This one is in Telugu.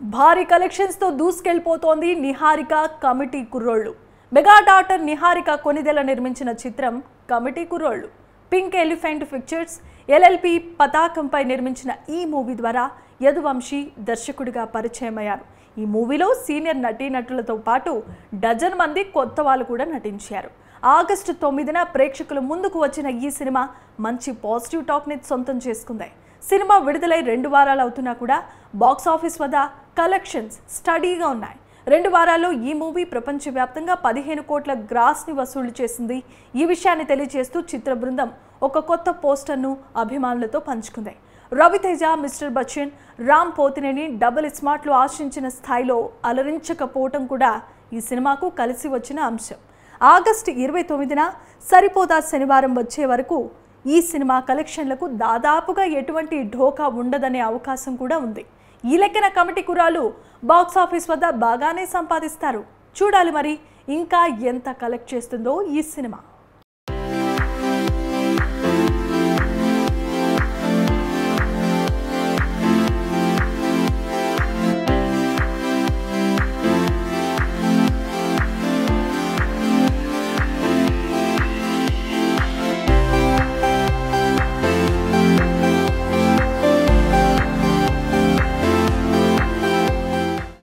భారీ కలెక్షన్స్ తో దూసుకెళ్లిపోతోంది నిహారిక కమిటీ కుర్రోళ్ళు. మెగా డాటర్ నిహారిక కొనిదెల నిర్మించిన చిత్రం కమిటీ కుర్రోళ్ళు. పింక్ ఎలిఫెంట్ పిక్చర్స్ ఎల్ఎల్పి పతాకంపై నిర్మించిన ఈ మూవీ ద్వారా యదువంశీ దర్శకుడిగా పరిచయమయ్యారు. ఈ మూవీలో సీనియర్ నటీనటులతో పాటు డజన్ మంది కొత్త వాళ్ళు కూడా నటించారు. ఆగస్టు 9న ప్రేక్షకుల ముందుకు వచ్చిన ఈ సినిమా మంచి పాజిటివ్ టాక్ని సొంతం చేసుకుంది. సినిమా విడుదలై 2 వారాలు అవుతున్నా కూడా బాక్స్ ఆఫీస్ వద్ద కలెక్షన్స్ స్టడీగా ఉన్నాయి. 2 వారాల్లో ఈ మూవీ ప్రపంచవ్యాప్తంగా 15 కోట్ల గ్రాస్ని వసూలు చేసింది. ఈ విషయాన్ని తెలియజేస్తూ చిత్ర బృందం ఒక కొత్త పోస్టర్ను అభిమానులతో పంచుకుంది. రవితేజ, మిస్టర్ బచ్చన్, రామ్ పోతినేని డబుల్ స్మార్ట్లు ఆశించిన స్థాయిలో అలరించకపోవటం కూడా ఈ సినిమాకు కలిసి వచ్చిన అంశం. ఆగస్టు 29న సరిపోదా శనివారం వచ్చే వరకు ఈ సినిమా కలెక్షన్లకు దాదాపుగా ఎటువంటి ఢోకా ఉండదనే అవకాశం కూడా ఉంది. ఈ లెక్కన కమిటీ కుర్రాళ్ళు బాక్స్ ఆఫీస్ వద్ద బాగానే సంపాదిస్తారు. చూడాలి మరి ఇంకా ఎంత కలెక్ట్ చేస్తుందో ఈ సినిమా.